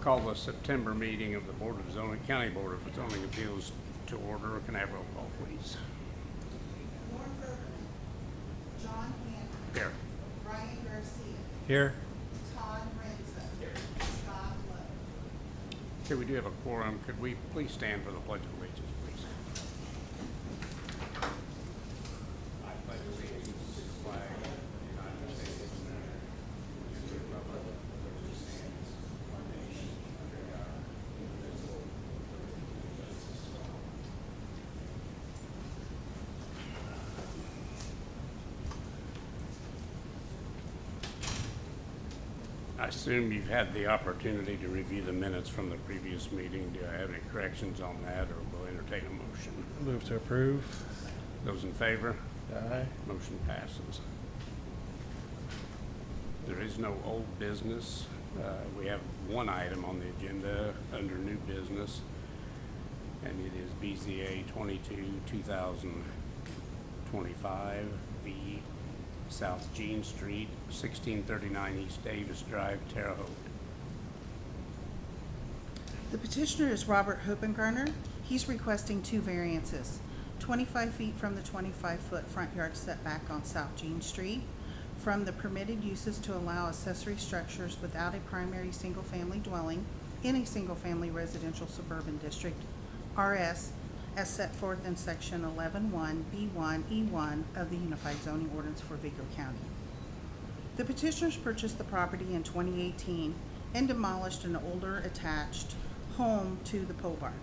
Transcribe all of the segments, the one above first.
Call the September meeting of the County Board of Zoning Appeals to order. Can I have roll call, please? Lauren Ferguson, John Hannon, Here. Ryan Garcia, Here. Todd Renzo, Scott Lowe. Okay, we do have a quorum. Could we please stand for the Pledge of Allegiance, please? I pledge allegiance to the flag of the United States of America, and to the republic for which it stands, one nation, under God, indivisible, with liberty and justice for all. I assume you've had the opportunity to review the minutes from the previous meeting. Do I have any corrections on that, or will entertain a motion? Move to approve. Those in favor? Aye. Motion passes. There is no old business. We have one item on the agenda under new business, and it is BZA 22-2025 V South Jean Street, 1639 East Davis Drive, Terre Haute. The petitioner is Robert Hoppengarner. He's requesting two variances. 25 feet from the 25-foot front yard setback on South Jean Street, from the permitted uses to allow accessory structures without a primary single-family dwelling in a single-family residential suburban district, RS, as set forth in section 11(1)(b)(1)(e)(1) of the Unified Zoning Ordinance for Vigo County. The petitioners purchased the property in 2018 and demolished an older attached home to the pole barn.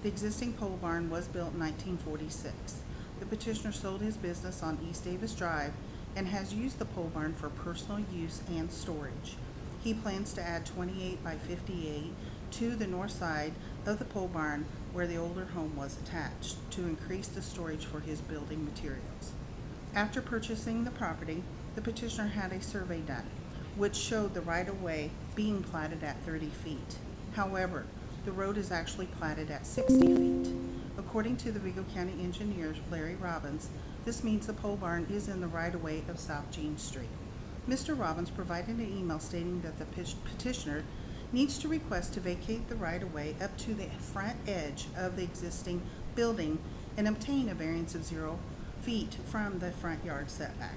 The existing pole barn was built in 1946. The petitioner sold his business on East Davis Drive and has used the pole barn for personal use and storage. He plans to add 28 by 58 to the north side of the pole barn where the older home was attached to increase the storage for his building materials. After purchasing the property, the petitioner had a survey done, which showed the right-of-way being platted at 30 feet. However, the road is actually platted at 60 feet. According to the Vigo County engineer, Larry Robbins, this means the pole barn is in the right-of-way of South Jean Street. Mr. Robbins provided an email stating that the petitioner needs to request to vacate the right-of-way up to the front edge of the existing building and obtain a variance of 0 feet from the front yard setback.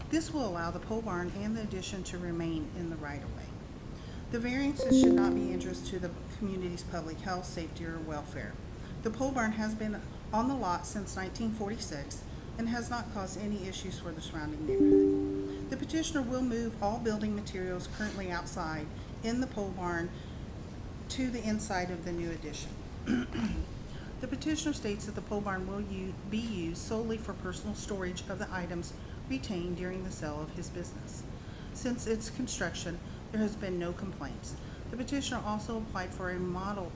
This will allow the pole barn and the addition to remain in the right-of-way. The variances should not be injurious to the community's public health, safety, or welfare. The pole barn has been on the lot since 1946 and has not caused any issues for the surrounding neighborhood. The petitioner will move all building materials currently outside in the pole barn to the inside of the new addition. The petitioner states that the pole barn will be used solely for personal storage of the items retained during the sale of his business. Since its construction, there has been no complaints. The petitioner also applied for a remodel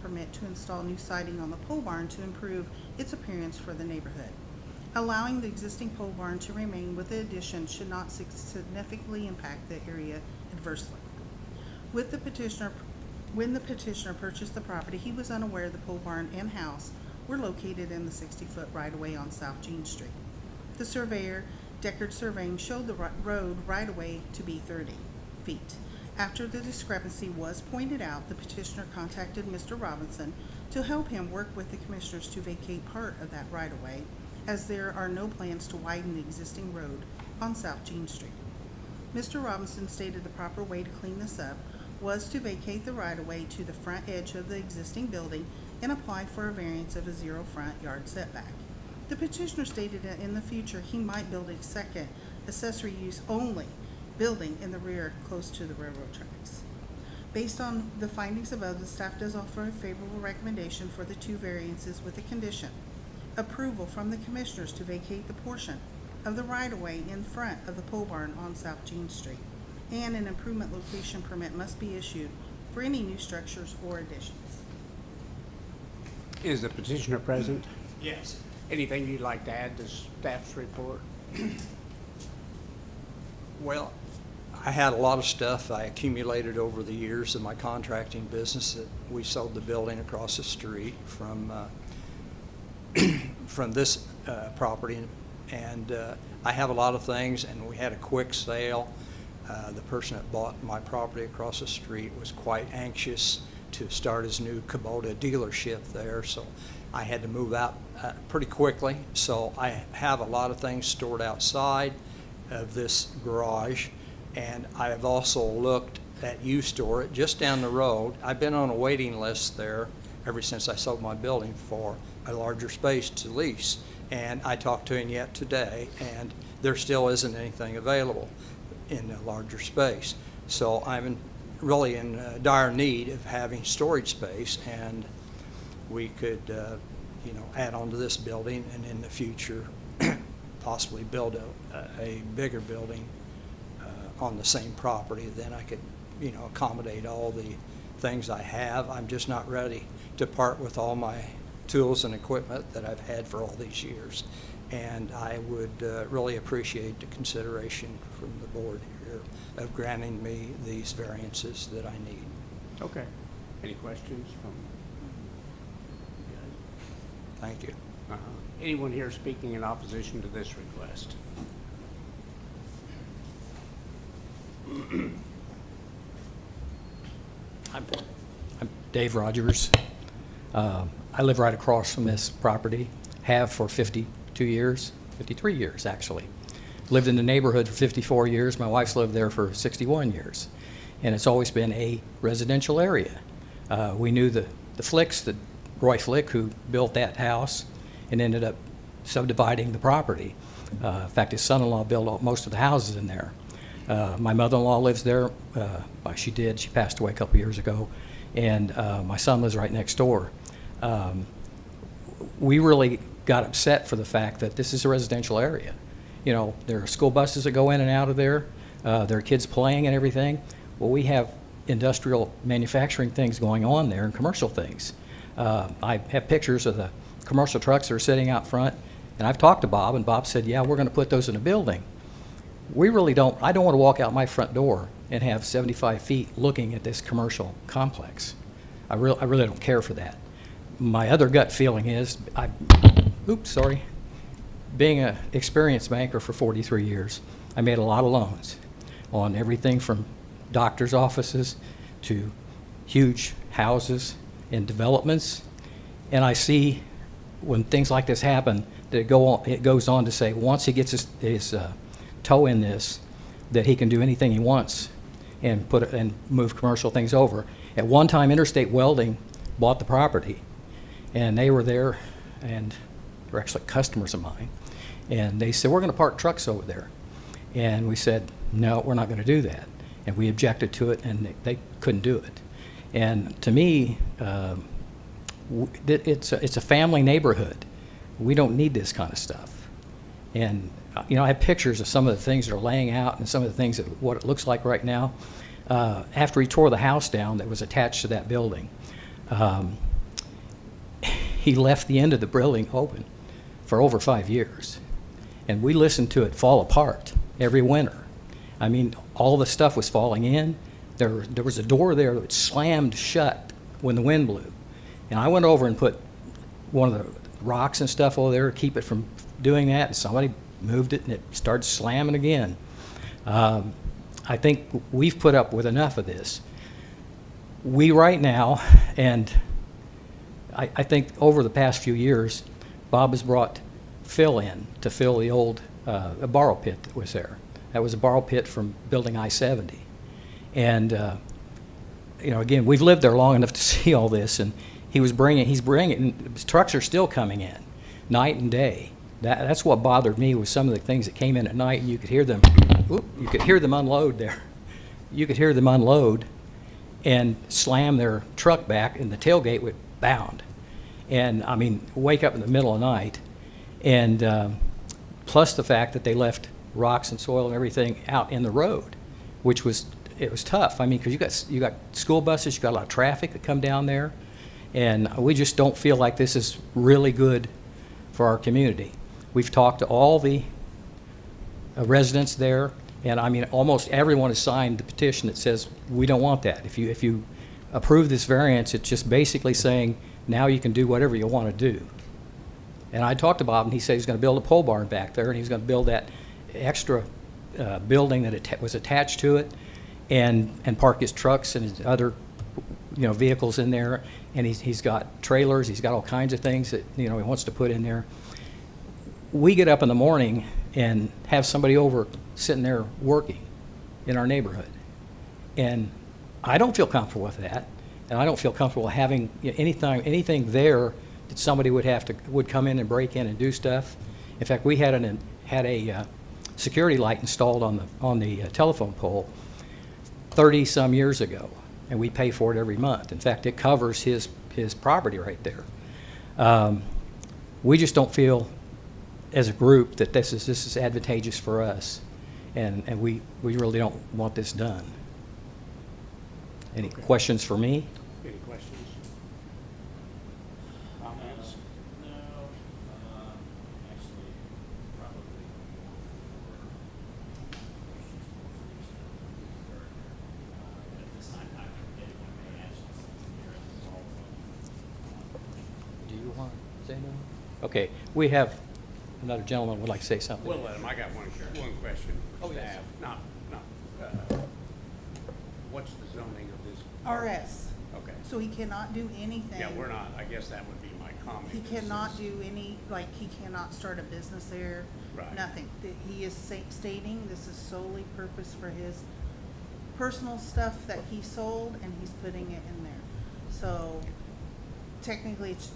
permit to install new siding on the pole barn to improve its appearance for the neighborhood. Allowing the existing pole barn to remain with the addition should not significantly impact the area adversely. When the petitioner purchased the property, he was unaware the pole barn and house were located in the 60-foot right-of-way on South Jean Street. The surveyor, Deckard Surveying, showed the road right-of-way to be 30 feet. After the discrepancy was pointed out, the petitioner contacted Mr. Robinson to help him work with the commissioners to vacate part of that right-of-way, as there are no plans to widen the existing road on South Jean Street. Mr. Robinson stated the proper way to clean this up was to vacate the right-of-way to the front edge of the existing building and apply for a variance of a 0 front yard setback. The petitioner stated that in the future he might build a second accessory use only building in the rear close to the railroad tracks. Based on the findings above, the staff does offer a favorable recommendation for the two variances with a condition: approval from the commissioners to vacate the portion of the right-of-way in front of the pole barn on South Jean Street, and an improvement location permit must be issued for any new structures or additions. Is the petitioner present? Yes. Anything you'd like to add to staff's report? Well, I had a lot of stuff I accumulated over the years of my contracting business. That we sold the building across the street from this property, and I have a lot of things, and we had a quick sale. The person that bought my property across the street was quite anxious to start his new Kubota dealership there, so I had to move out pretty quickly. So I have a lot of things stored outside of this garage, and I have also looked at U-Store just down the road. I've been on a waiting list there ever since I sold my building for a larger space to lease, and I talked to him yet today, and there still isn't anything available in a larger space. So I'm really in dire need of having storage space, and we could add on to this building, and in the future possibly build a bigger building on the same property. Then I could accommodate all the things I have. I'm just not ready to part with all my tools and equipment that I've had for all these years. And I would really appreciate the consideration from the board here of granting me these variances that I need. Okay. Any questions from? Thank you. Anyone here speaking in opposition to this request? I'm Dave Rogers. I live right across from this property, have for 52 years, 53 years actually. Lived in the neighborhood for 54 years. My wife's lived there for 61 years. And it's always been a residential area. We knew the Flicks, that Roy Flick, who built that house and ended up subdividing the property. In fact, his son-in-law built most of the houses in there. My mother-in-law lives there. She passed away a couple years ago. And my son lives right next door. We really got upset for the fact that this is a residential area. There are school buses that go in and out of there. There are kids playing and everything. Well, we have industrial manufacturing things going on there and commercial things. I have pictures of the commercial trucks that are sitting out front, and I've talked to Bob, and Bob said, yeah, we're going to put those in a building. I don't want to walk out my front door and have 75 feet looking at this commercial complex. I really don't care for that. My other gut feeling is, being an experienced banker for 43 years, I made a lot of loans on everything from doctor's offices to huge houses and developments. And I see when things like this happen, that it goes on to say once he gets his toe in this, that he can do anything he wants and move commercial things over. At one time, Interstate Welding bought the property, and they were there, and they're actually customers of mine. And they said, we're going to park trucks over there. And we said, no, we're not going to do that. And we objected to it, and they couldn't do it. And to me, it's a family neighborhood. We don't need this kind of stuff. And I have pictures of some of the things that are laying out and some of the things what it looks like right now. After he tore the house down that was attached to that building, he left the end of the building open for over 5 years. And we listened to it fall apart every winter. I mean, all the stuff was falling in. There was a door there that slammed shut when the wind blew. And I went over and put one of the rocks and stuff over there to keep it from doing that. And somebody moved it, and it started slamming again. I think we've put up with enough of this. We right now, and I think over the past few years, Bob has brought fill in to fill the old a borrow pit that was there. That was a borrow pit from building I-70. And again, we've lived there long enough to see all this, and he's bringing, and trucks are still coming in, night and day. That's what bothered me was some of the things that came in at night, and you could hear them. You could hear them unload there. You could hear them unload and slam their truck back, and the tailgate would bound. And I mean, wake up in the middle of the night, and plus the fact that they left rocks and soil and everything out in the road, which was tough. I mean, because you got school buses, you got a lot of traffic that come down there, and we just don't feel like this is really good for our community. We've talked to all the residents there, and I mean, almost everyone has signed the petition that says we don't want that. If you approve this variance, it's just basically saying now you can do whatever you want to do. And I talked to Bob, and he said he's going to build a pole barn back there, and he's going to build that extra building that was attached to it and park his trucks and his other, vehicles in there. And he's got trailers, he's got all kinds of things that, he wants to put in there. We get up in the morning and have somebody over sitting there working in our neighborhood. And I don't feel comfortable with that. And I don't feel comfortable having anything there that somebody would come in and break in and do stuff. In fact, we had a security light installed on the telephone pole 30-some years ago, and we pay for it every month. In fact, it covers his property right there. We just don't feel, as a group, that this is advantageous for us, and we really don't want this done. Any questions for me? Any questions? Comments? No, actually, probably more for at this time, anyone may ask something here as well. Do you want to say anything? Okay, we have another gentleman would like to say something. We'll let him. I got one question for Oh, yes. staff. Not, what's the zoning of this? RS. Okay. So he cannot do anything. Yeah, we're not, I guess that would be my comment. He is cannot this- do he cannot start a business there. Right. Nothing. He is stating this is solely purpose for his personal stuff that he sold, and he's putting it in there. So technically, it's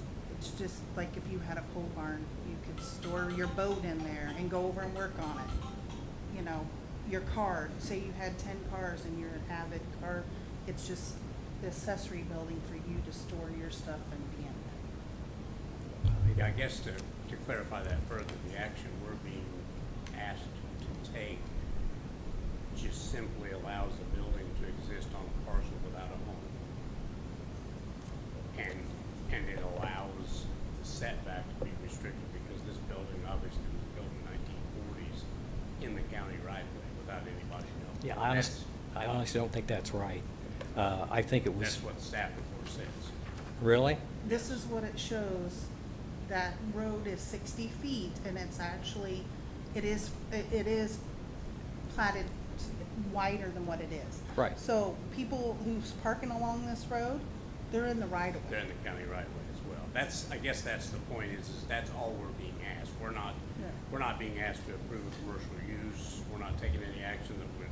just like if you had a pole barn, you could store your boat in there and go over and work on it. Your car, say you had 10 cars and you're an avid car, it's just the accessory building for you to store your stuff and be in. I guess to clarify that further, the action we're being asked to take just simply allows the building to exist on a parcel without a home. And it allows the setback to be restricted because this building obviously was built in the 1940s in the county right of way without anybody knowing. Yeah, That's- I honestly don't think that's right. I think it was. That's what the staff report says. Really? This is what it shows. That road is 60 feet, and it's actually, it is platted wider than what it is. Right. So people who's parking along this road, they're in the right of They're way. in the county right of way as well. I guess that's the point is that's all we're being asked. We're not being asked to approve a commercial use. We're not taking any action that would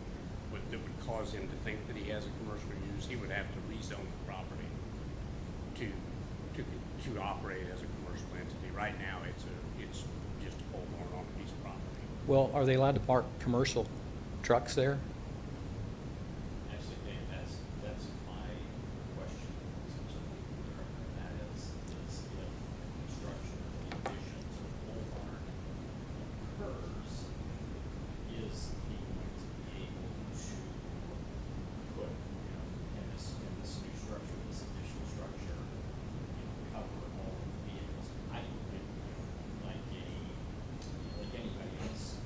cause him to think that he has a commercial use. He would have to rezone the property to operate as a commercial entity. Right now, it's just a pole barn on a piece of property. Well, are they allowed to park commercial trucks there? Actually, Dave, that's my question, and that is if construction of the addition to the pole barn occurs, is he going to be able to put, in this new structure, this additional structure, cover all of the vehicles? I think, like anybody else,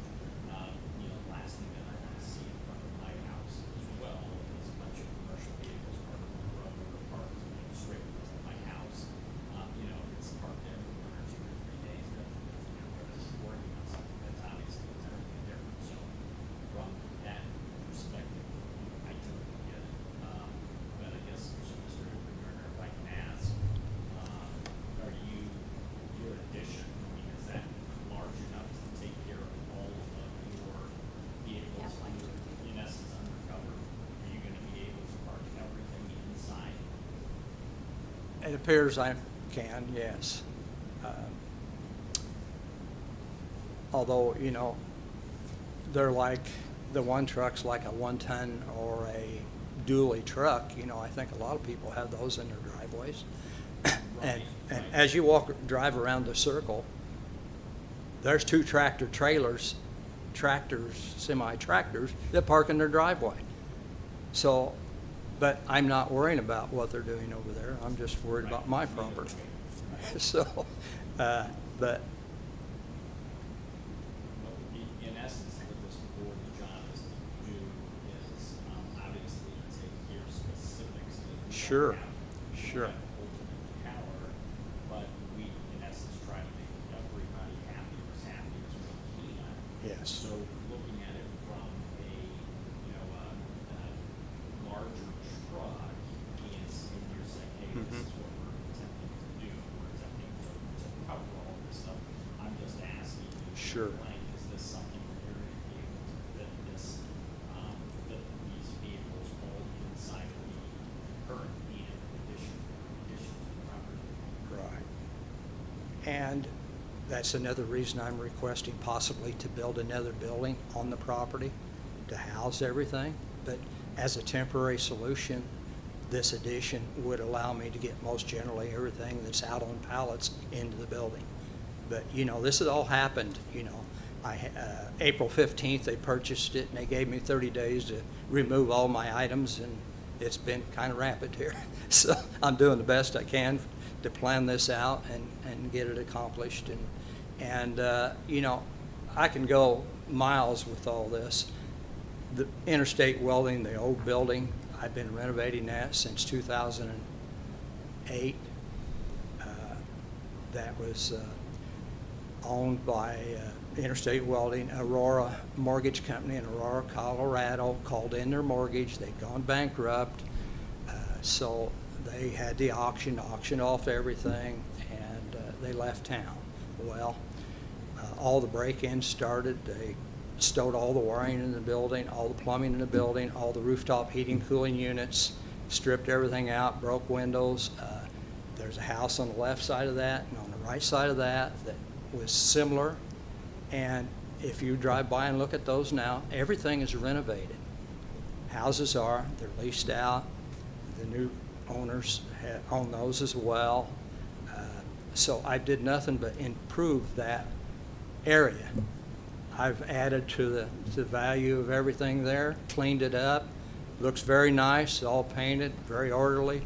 last thing that I want to see in front of my house as well is a bunch of commercial vehicles parked on the road or parked, straight in front of my house. If it's parked there for 1 or 2 or 3 days, that's working on something, that's obviously entirely different. So from that perspective, I totally get it. But I guess, Mr. Hooper, if I can ask, are your addition, is that large enough to take care of all of your vehicles in essence undercover? Are you gonna be able to park everything inside? It appears I can, yes. Although, they're like, the one truck's like a 1-ton or a dually truck, I think a lot of people have those in their driveways. And as you drive around the circle, there's 2 tractors, semi-tractors that park in their driveway. So, but I'm not worrying about what they're doing over there. I'm just worried about my property. So, but Well, in essence, what this board's job is to do is, obviously, take your specifics that we don't Sure, have. sure. We don't have ultimate power, but we, in essence, try to make everybody happy as we can. Yes. So looking at it from larger truck, and you're saying, hey, this is what we're attempting to do, we're attempting to cover all of this stuff. I'm just asking you, Sure. blank, is this something where you're gonna be able to fit this, fit these vehicles all inside of the current and addition to the property? Right. And that's another reason I'm requesting possibly to build another building on the property to house everything. But as a temporary solution, this addition would allow me to get most generally everything that's out on pallets into the building. But, you know, this has all happened, you know. April 15th, they purchased it, and they gave me 30 days to remove all my items, and it's been kind of rapid here. So I'm doing the best I can to plan this out and get it accomplished. And you know, I can go miles with all this. The interstate welding, the old building, I've been renovating that since 2008. That was owned by Interstate Welding, Aurora Mortgage Company in Aurora, Colorado, called in their mortgage. They'd gone bankrupt, so they had the auction off everything, and they left town. Well, all the break-ins started. They stowed all the wiring in the building, all the plumbing in the building, all the rooftop heating, cooling units, stripped everything out, broke windows. There's a house on the left side of that and on the right side of that was similar. And if you drive by and look at those now, everything is renovated. Houses are, they're leased out. The new owners own those as well. So I did nothing but improve that area. I've added to the value of everything there, cleaned it up. Looks very nice, all painted, very orderly.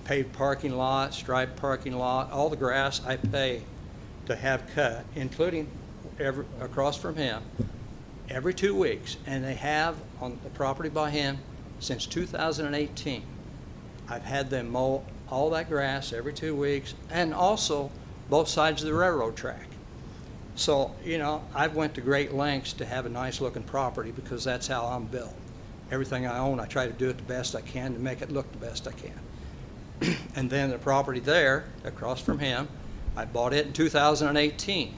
Paved parking lot, striped parking lot, all the grass I pay to have cut, including across from him, every 2 weeks. And they have on the property by him since 2018. I've had them mow all that grass every 2 weeks, and also both sides of the railroad track. So, you know, I've went to great lengths to have a nice looking property because that's how I'm built. Everything I own, I try to do it the best I can to make it look the best I can. And then the property there, across from him, I bought it in 2018.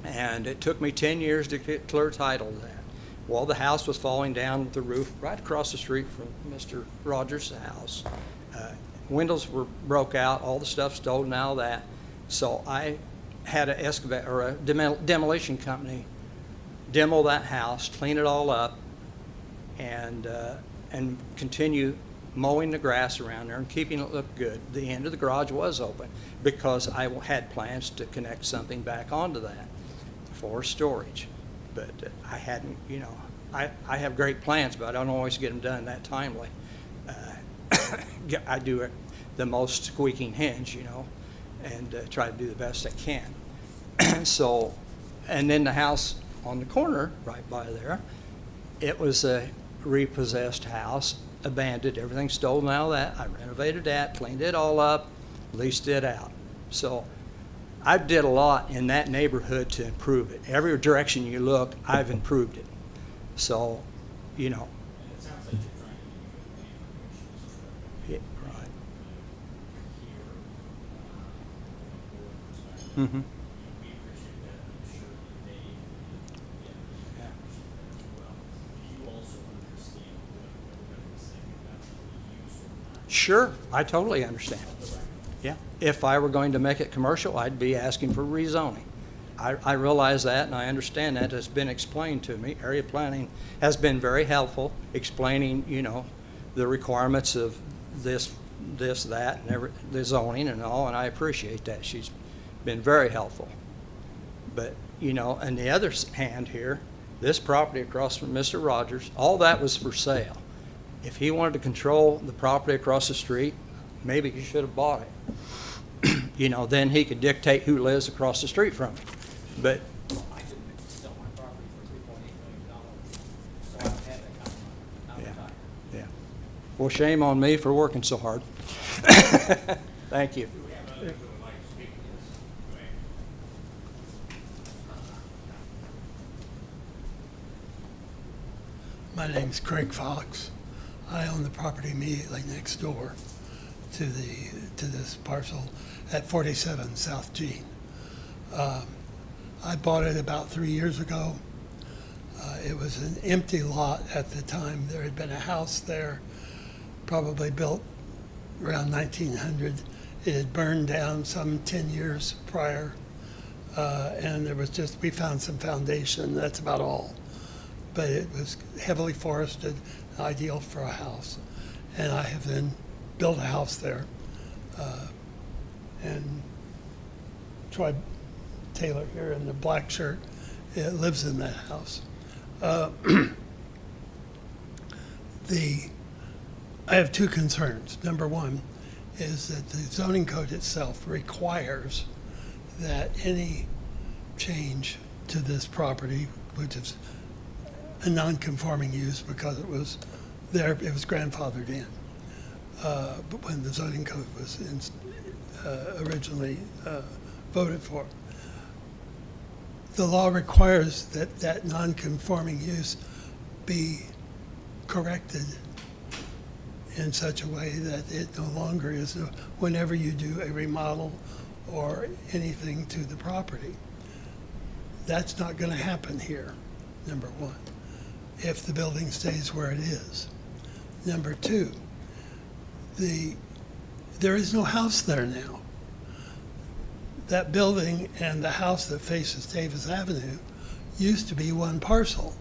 And it took me 10 years to get clear title to that. Well, the house was falling down the roof right across the street from Mr. Rogers' house. Windows were broke out, all the stuff stolen out of that. So I had a demolition company demo that house, clean it all up, and continue mowing the grass around there and keeping it look good. The end of the garage was open because I had plans to connect something back onto that for storage. But I hadn't, you know, I have great plans, but I don't always get them done that timely. I do it the most squeaking hinge, you know, and try to do the best I can. So, and then the house on the corner right by there, it was a repossessed house, abandoned, everything stolen out of that. I renovated that, cleaned it all up, leased it out. So I did a lot in that neighborhood to improve it. Every direction you look, I've improved it. So, you know. And it sounds like you're trying to do good neighborhood issues. Right. Here, from a board perspective, Mm-hmm. we appreciate that. I'm sure that Dave and Yeah. appreciate that as well. Do you also understand what everybody was saying about the use or not? Sure, I totally understand. Yeah, if I were going to make it commercial, I'd be asking for rezoning. I realize that, and I understand that. It's been explained to me. Area planning has been very helpful, explaining, you know, the requirements of this, that, and the zoning and all, and I appreciate that. She's been very helpful. But, you know, on the other hand here, this property across from Mr. Rogers, all that was for sale. If he wanted to control the property across the street, maybe he should have bought it. You know, then he could dictate who lives across the street from him. But I didn't sell my property for $3.8 million, so I've had that kind of money. I'm retired. yeah. Well, shame on me for working so hard. Thank you. Do we have others who would like to speak to this? Go ahead. My name's Craig Fox. I own the property immediately next door to this parcel at 47 South Jean. I bought it about 3 years ago. It was an empty lot at the time. There had been a house there, probably built around 1900. It had burned down some 10 years prior, and we found some foundation, that's about all. But it was heavily forested, ideal for a house. And I have then built a house there. And Troy Taylor here in the black shirt lives in that house. I have two concerns. Number one is that the zoning code itself requires that any change to this property, which is a non-conforming use because it was there, it was grandfathered in. But when the zoning code was originally voted for, the law requires that that non-conforming use be corrected in such a way that it no longer is whenever you do a remodel or anything to the property. That's not going to happen here, number one, if the building stays where it is. Number two, there is no house there now. That building and the house that faces Davis Avenue used to be one parcel.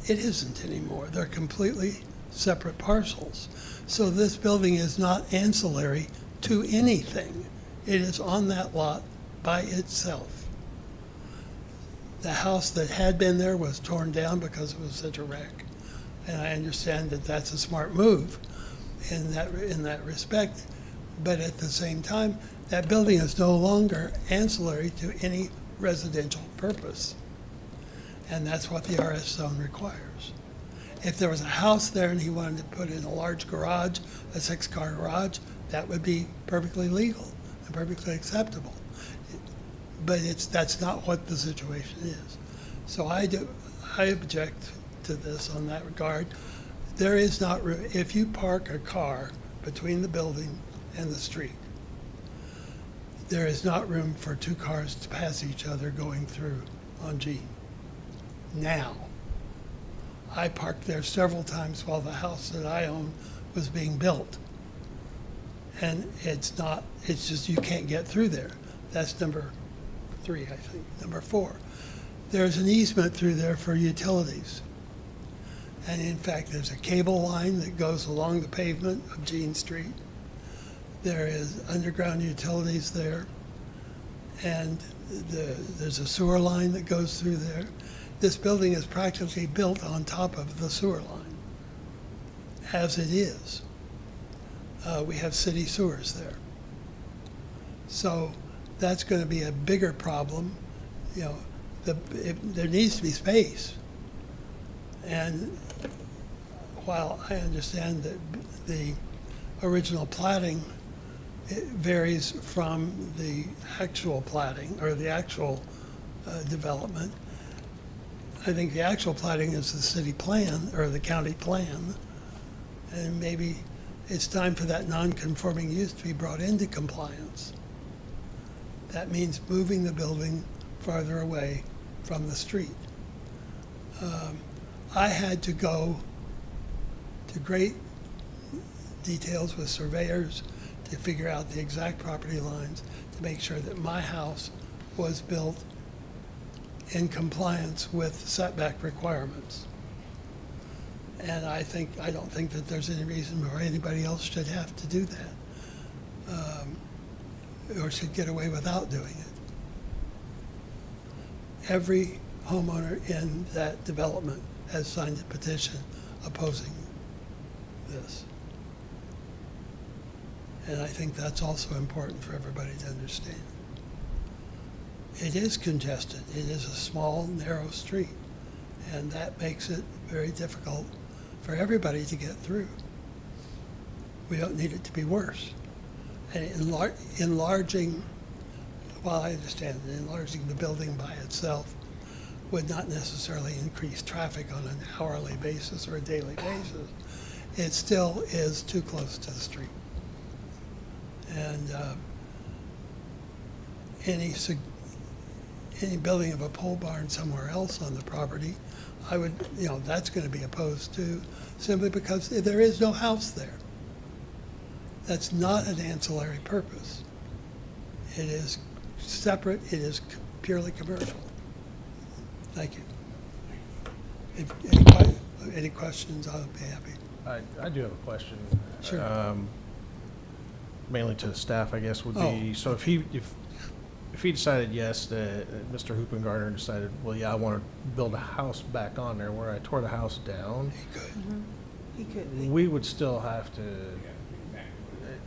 It isn't anymore. They're completely separate parcels. So this building is not ancillary to anything. It is on that lot by itself. The house that had been there was torn down because it was such a wreck. And I understand that that's a smart move in that respect. But at the same time, that building is no longer ancillary to any residential purpose. And that's what the RS zone requires. If there was a house there and he wanted to put in a large garage, a 6-car garage, that would be perfectly legal and perfectly acceptable. But that's not what the situation is. So I object to this on that regard. There is not room, if you park a car between the building and the street, there is not room for 2 cars to pass each other going through on G. Now, I parked there several times while the house that I own was being built. And it's just you can't get through there. That's number 3, I think. Number 4, there's an easement through there for utilities. And in fact, there's a cable line that goes along the pavement of Jean Street. There is underground utilities there. And there's a sewer line that goes through there. This building is practically built on top of the sewer line, as it is. We have city sewers there. So that's going to be a bigger problem. You know, there needs to be space. And while I understand that the original platting, it varies from the actual platting or the actual development, I think the actual platting is the city plan or the county plan, and maybe it's time for that non-conforming use to be brought into compliance. That means moving the building farther away from the street. I had to go to great details with surveyors to figure out the exact property lines to make sure that my house was built in compliance with setback requirements. And I don't think that there's any reason why anybody else should have to do that, or should get away without doing it. Every homeowner in that development has signed a petition opposing this. And I think that's also important for everybody to understand. It is congested. It is a small, narrow street, and that makes it very difficult for everybody to get through. We don't need it to be worse. And enlarging, while I understand that enlarging the building by itself would not necessarily increase traffic on an hourly basis or a daily basis, it still is too close to the street. And any building of a pole barn somewhere else on the property, I would, that's going to be opposed to, simply because there is no house there. That's not an ancillary purpose. It is separate, it is purely commercial. Thank you. Any questions, I'll be happy. I do have a question. Sure. Mainly to the staff, I guess, would be, Oh. so if he decided yes, Mr. Hoopengartner decided, well, yeah, I want to build a house back on there where I tore the house down, He could, we would still have to,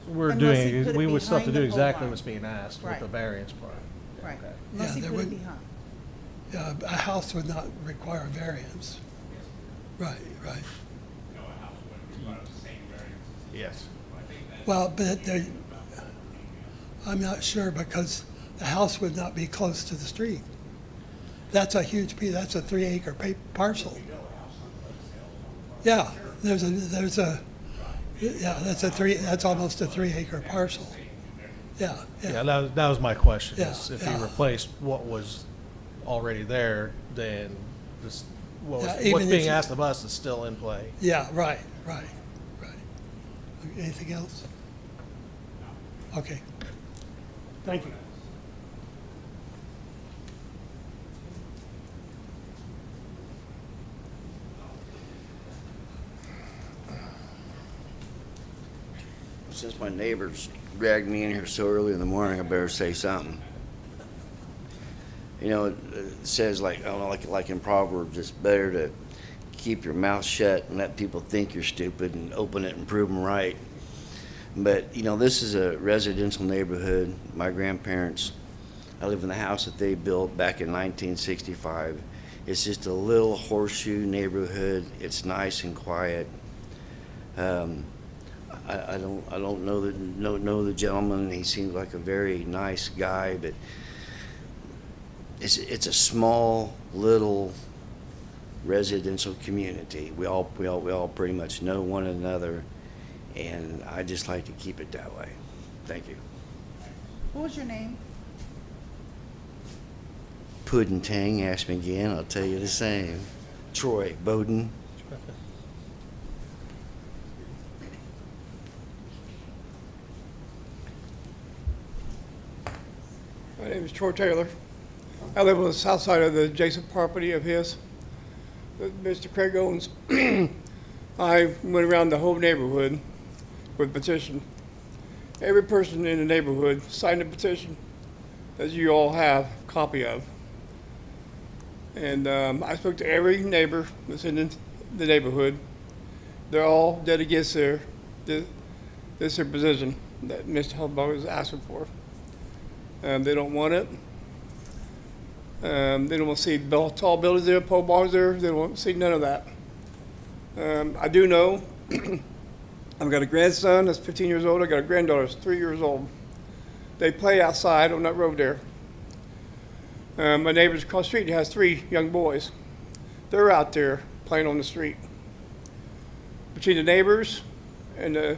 we're Unless he doing, put it we would still have to behind do the pole exactly barn. what's being asked with Right. the variance part. right, Okay. unless he Yeah, put there it would- behind. A house would not require variance. Right, right. No, a house wouldn't require the same variance. Yes. Well, but I'm not sure, because the house would not be close to the street. That's a huge piece, that's a 3-acre parcel. Yeah, that's almost a 3-acre parcel. Yeah, Yeah, yeah, that was my question, Yeah, is if yeah. he replaced what was already there, then this, Yeah, even what's if being you- asked of us is still in play. yeah, right. Anything else? Okay. Thank you. Since my neighbors dragged me in here so early in the morning, I better say something. You know, it says like, I don't know, like in Proverbs, it's better to keep your mouth shut and let people think you're stupid and open it and prove them right. But, this is a residential neighborhood. My grandparents, I live in the house that they built back in 1965. It's just a little horseshoe neighborhood. It's nice and quiet. I don't know the gentleman. He seems like a very nice guy, but it's a small little residential community. We all pretty much know one another, and I just like to keep it that way. Thank you. What was your name? Puddin' Tang, ask me again, I'll tell you the same. Troy Bowden. My name is Troy Taylor. I live on the south side of the adjacent property of his that Mr. Craig owns. I went around the whole neighborhood with a petition. Every person in the neighborhood signed a petition, as you all have a copy of. And I spoke to every neighbor that's in the neighborhood. They're all dead against their position that Mr. Hubbaugh is asking for. They don't want it. They don't want to see tall buildings there, pole barns there. They don't want to see none of that. I do know I've got a grandson that's 15 years old. I got a granddaughter that's 3 years old. They play outside on that road there. My neighbors across the street has 3 young boys. They're out there playing on the street. Between the neighbors and the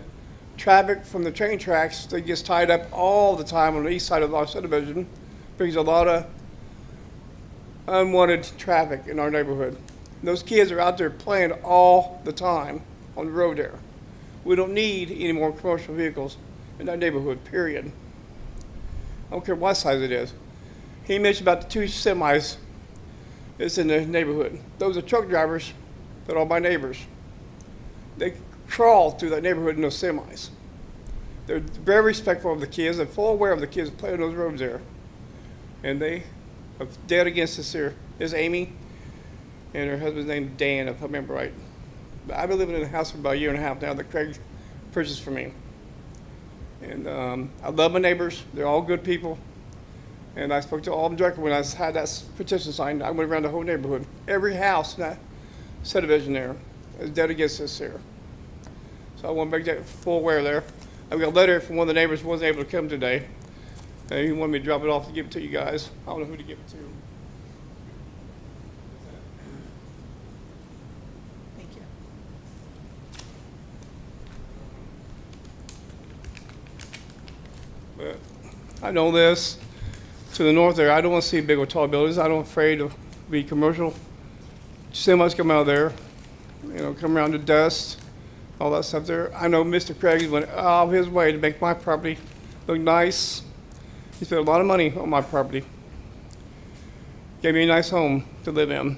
traffic from the train tracks, they gets tied up all the time on the east side of our subdivision. Brings a lot of unwanted traffic in our neighborhood. And those kids are out there playing all the time on the road there. We don't need any more commercial vehicles in that neighborhood, period. I don't care what size it is. He mentioned about the 2 semis that's in the neighborhood. Those are truck drivers that are my neighbors. They crawl through that neighborhood in those semis. They're very respectful of the kids and full aware of the kids playing those roads there. And they are dead against this here. There's Amy and her husband's name Dan, if I remember right. But I've been living in the house for about a year and a half now that Craig purchased for me. And I love my neighbors. They're all good people. And I spoke to all of them directly when I had that petition signed. I went around the whole neighborhood. Every house in that subdivision there is dead against this here. So I want to make that full aware there. I got a letter from one of the neighbors who wasn't able to come today. He wanted me to drop it off to give it to you guys. I don't know who to give it to. Thank you. I know this. To the north there, I don't want to see big old tall buildings. I'm afraid to be commercial. Semis come out of there, you know, come around the dust, all that stuff there. I know Mr. Craig went out of his way to make my property look nice. He spent a lot of money on my property. Gave me a nice home to live in.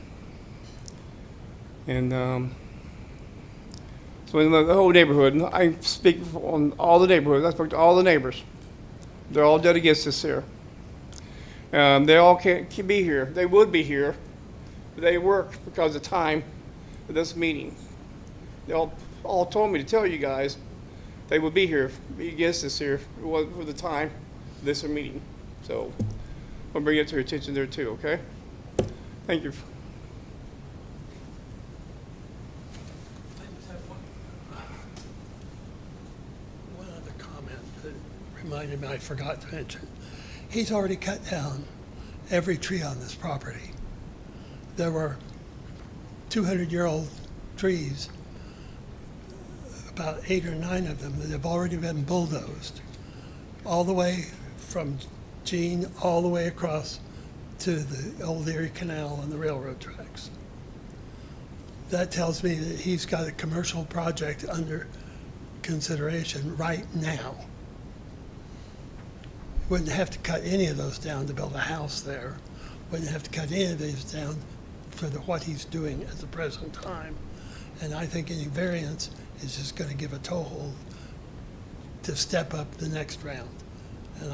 And so in the whole neighborhood, I speak on all the neighborhoods. I spoke to all the neighbors. They're all dead against this here. They all can't be here. They would be here, but they work because of time for this meeting. They all told me to tell you guys they would be here, be against this here for the time of this meeting. So I'll bring it to your attention there too, okay? Thank you. I just have one other comment that reminded me I forgot to mention. He's already cut down every tree on this property. There were 200-year-old trees, about 8 or 9 of them that have already been bulldozed, all the way from Jean all the way across to the Old Erie Canal and the railroad tracks. That tells me that he's got a commercial project under consideration right now. Wouldn't have to cut any of those down to build a house there. Wouldn't have to cut any of these down for what he's doing at the present time. And I think any variance is just going to give a toehold to step up the next round. And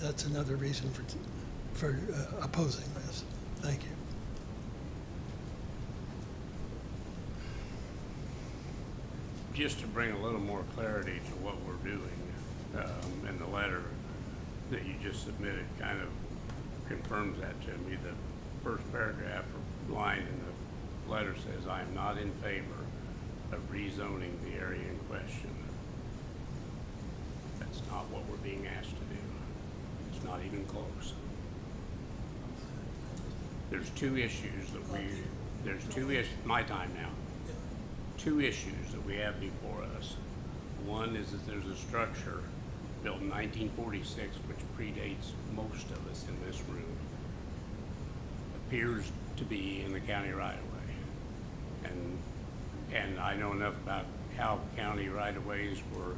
that's another reason for opposing this. Thank you. Just to bring a little more clarity to what we're doing, in the letter that you just submitted kind of confirms that to me. The first paragraph or line in the letter says, "I am not in favor of rezoning the area in question." That's not what we're being asked to do. It's not even close. There's two issues my time now. Two issues that we have before us. One is that there's a structure built in 1946, which predates most of us in this room, appears to be in the county right-of-way. And I know enough about how county right-of-ways were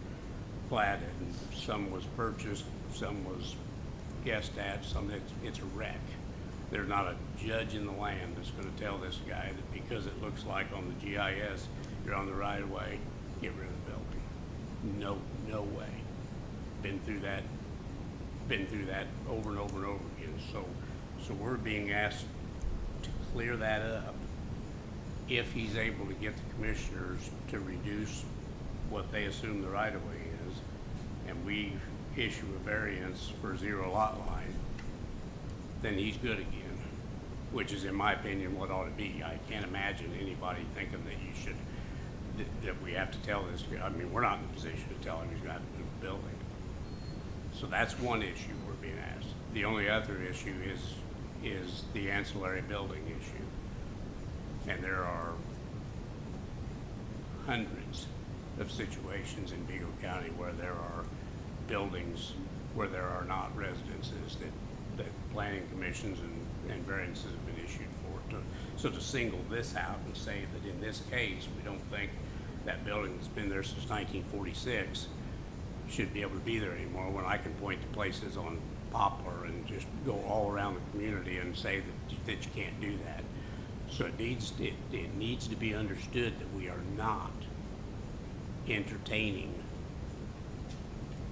platted. Some was purchased, some was guessed at, some it's a wreck. There's not a judge in the land that's going to tell this guy that because it looks like on the GIS you're on the right-of-way, get rid of the building. No way. Been through that over and over and over again. So we're being asked to clear that up if he's able to get the commissioners to reduce what they assume the right-of-way is, and we issue a variance for 0 lot line, then he's good again, which is, in my opinion, what ought to be. I can't imagine anybody thinking that you should, that we have to tell this guy. I mean, we're not in a position to tell him he's got to move the building. So that's one issue we're being asked. The only other issue is the ancillary building issue. And there are hundreds of situations in Vigo County where there are buildings where there are not residences that planning commissions and variances have been issued for. So to single this out and say that in this case, we don't think that building that's been there since 1946 should be able to be there anymore, when I can point to places on Poplar and just go all around the community and say that you can't do that. So it needs to be understood that we are not entertaining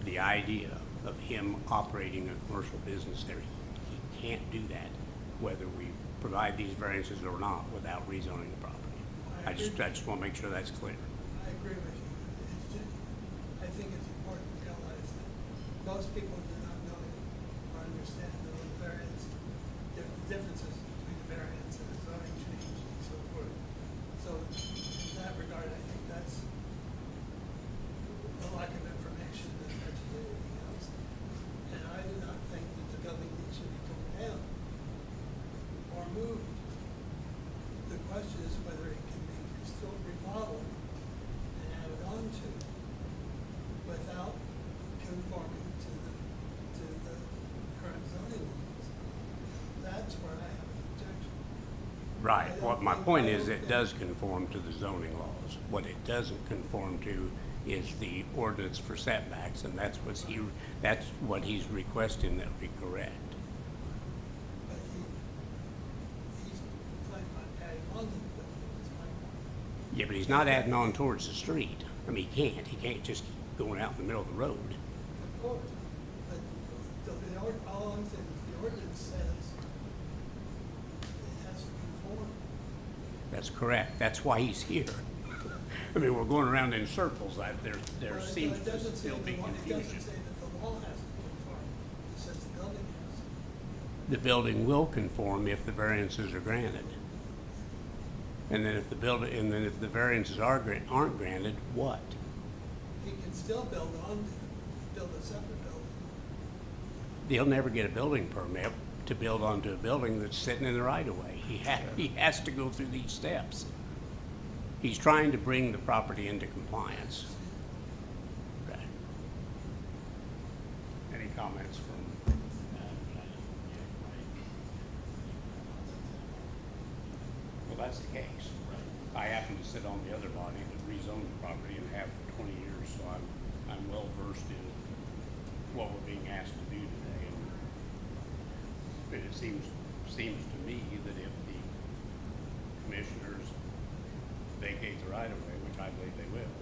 the idea of him operating a commercial business there. He can't do that, whether we provide these variances or not, without rezoning the property. I just want to make sure that's clear. I agree with you. It's just, I think it's important to realize that most people do not know or understand the variance, the differences between the variance and the zoning change and so forth. So in that regard, I think that's a lack of information as much as anything else. And I do not think that the building should be torn down or moved. The question is whether it can be still remodeled and added on to without conforming to the Right, what my point is, it does conform to the zoning laws. What it doesn't conform to is the ordinance for setbacks, and that's what he's requesting that we correct. But he's planning on adding on to the building, is my point. Yeah, but he's not adding on towards the street. I mean, he can't just keep going out in the middle of the road. Of course, but all I'm saying is the ordinance says it has to conform. That's correct, that's why he's here. I mean, we're going around in circles, there But seems it to doesn't say still be It doesn't confusion. say that the wall has to conform, it says the building has. The building will conform if the variances are granted. And then if the variances aren't granted, what? He can still build a separate building. He'll never get a building permit to build onto a building that's sitting in the right of way. He has to go through these steps. He's trying to bring the property into compliance. Okay. Any comments from? Well, that's the case. I happen to sit on the other body that rezoned the property and have for 20 years, so I'm well versed in what we're being asked to do today. But it seems to me that if the commissioners vacate the right of way, which I believe they will,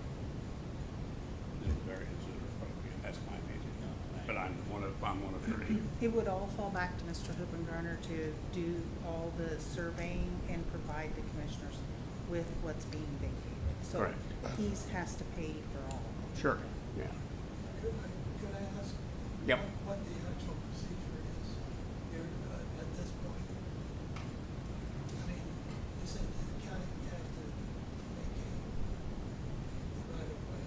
then the variances are appropriate. That's my opinion. But I'm one of three. It would all fall back to Mr. Hoopengarner to do all the surveying and provide the commissioners with what's being vacated. So Correct. he has to pay for all. Sure. Yeah. Could I ask? Yep. What the actual procedure is here at this point? I mean, you said the county had to vacate the right of way.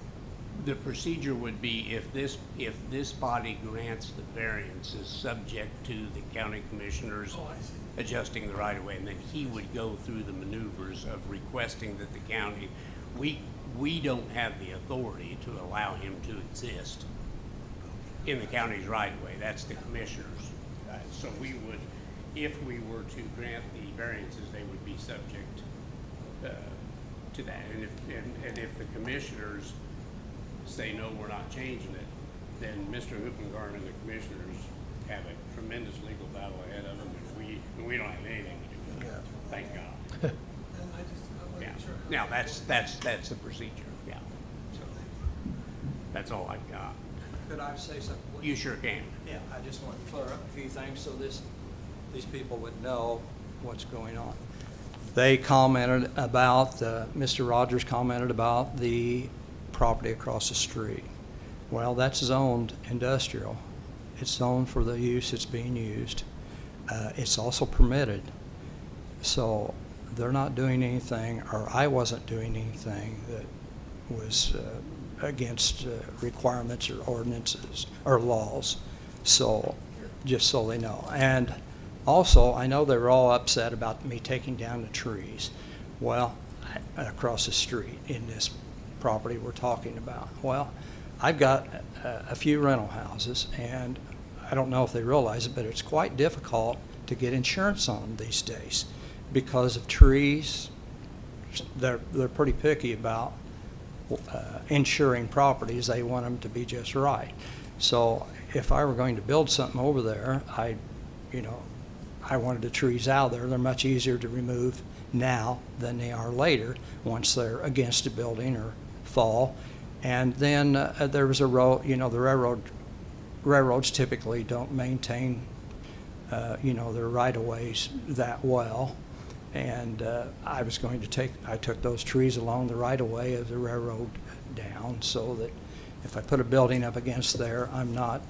The procedure would be if this body grants the variances subject to the county commissioners Oh, I see. adjusting the right of way, and then he would go through the maneuvers of requesting that the county, we don't have the authority to allow him to exist in the county's right of way. That's the commissioners. So we would, if we were to grant the variances, they would be subject to that. And if the commissioners say, no, we're not changing it, then Mr. Hoopengarn and the commissioners have a tremendous legal battle ahead of them, and we don't have anything to do with it. Thank God. And I Yeah. wasn't sure. Now, that's the procedure, yeah. So, that's all I've got. Could I say something? please? You sure can. Yeah, I just want to clear up a few things so these people would know what's going on. They commented about, Mr. Rogers commented about the property across the street. Well, that's zoned industrial. It's zoned for the use it's being used. It's also permitted. So they're not doing anything, or I wasn't doing anything that was against requirements or ordinances or laws. So, just so they know. And also, I know they were all upset about me taking down the trees. Well, across the street in this property we're talking about. Well, I've got a few rental houses, and I don't know if they realize it, but it's quite difficult to get insurance on them these days because of trees. They're pretty picky about insuring properties. They want them to be just right. So if I were going to build something over there, I wanted the trees out there. They're much easier to remove now than they are later once they're against a building or fall. And then there was a road, the railroads typically don't maintain, their right-of-ways that well. And I took those trees along the right-of-way of the railroad down so that if I put a building up against there, I'm not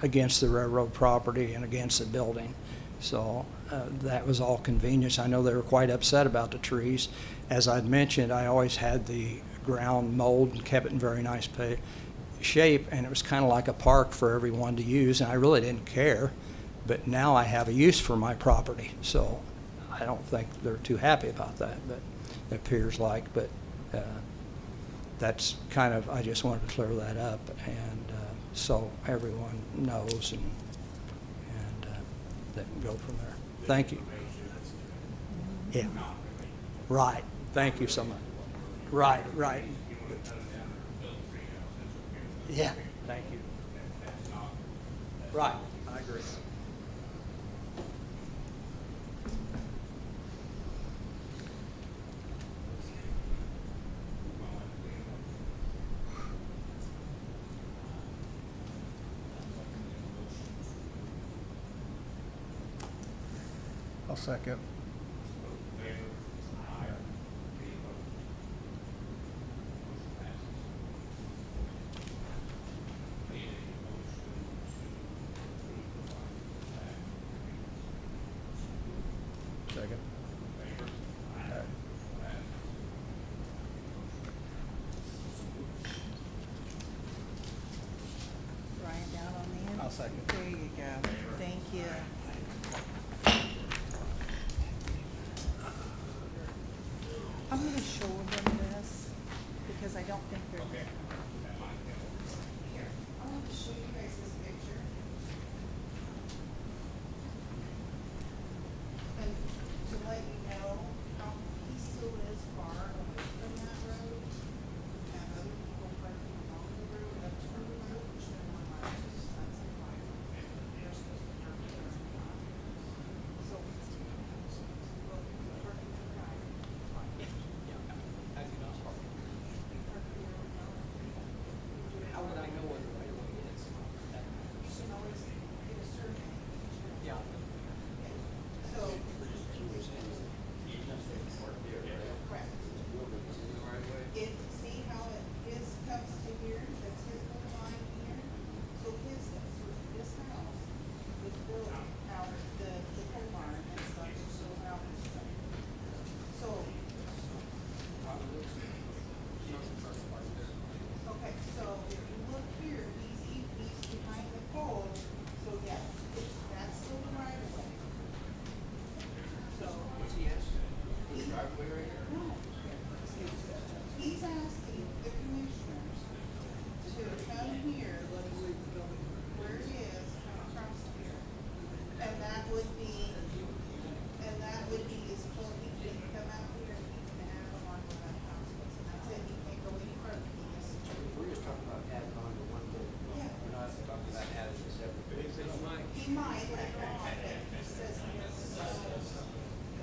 against the railroad property and against the building. So that was all convenience. I know they were quite upset about the trees. As I'd mentioned, I always had the ground mowed and kept it in very nice shape, and it was kind of like a park for everyone to use, and I really didn't care. But now I have a use for my property, so I don't think they're too happy about that, but it appears like. But that's kind of, I just wanted to clear that up, and so everyone knows, and they can go from there. Thank you. Yeah. Right. Thank you so much. Right, right. Yeah, thank you. Right, I agree. I'll second. Second. Ryan down on the end? I'll second. There you go. Thank you. I'm gonna show them this because I don't think they're. Here, I want to show you guys this picture. And to let you know how he still is far away from that road. And other people parking along the road, up to the road, which they're not allowed to, so that's a fine. They're supposed to park there and not. So, well, parking the drive. How would I know what the right of way is? You should always get a survey. Yeah. So. Correct. It, see how it, his comes to here, that's his little line here? So his, this house was built out of the pole barn and stuff, it's so out and stuff. So. Okay, so if you look here, he's behind the pole, so yes, that's still the right of way. So. What's he asking? Driveway right here? No. He's asking the commissioners to come here, where it is, come across here. And that would be his full, he can come out here and he can add on to that house. And that's it, he can't go any further. He has to. We're just talking about adding on to one building. Yeah. We're not talking about adding a separate building. He might later on, but he says he doesn't.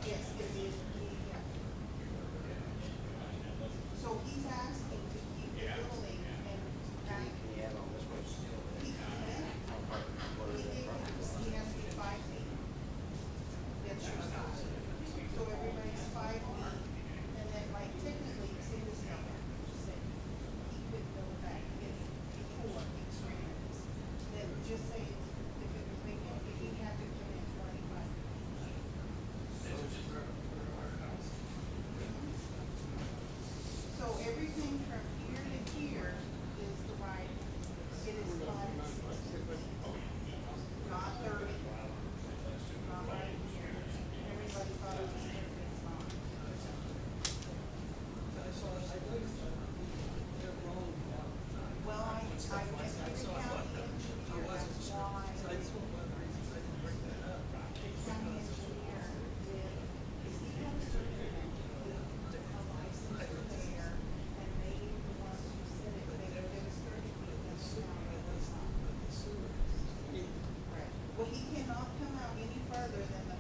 Yes, it is, yeah. So he's asking to keep the building and back. Can you add on this way still? He can. He has to be 5 feet. That's your side. So everybody's 5 feet, and then like technically, say this number, just say, he could go back if before extremes. Then just say, if it was vacant, if he had to come in 25. So everything from here to here is the right, it is 5 and 6 feet. Not 30. Not right here. Everybody thought it was 30, it's not. Well, I went to the county engineer, that's why. The county engineer did, is he had a survey, a licensed surveyor, and they were the ones who said it, it was 30 feet, and now it was not. Right. Well, he cannot come out any further than the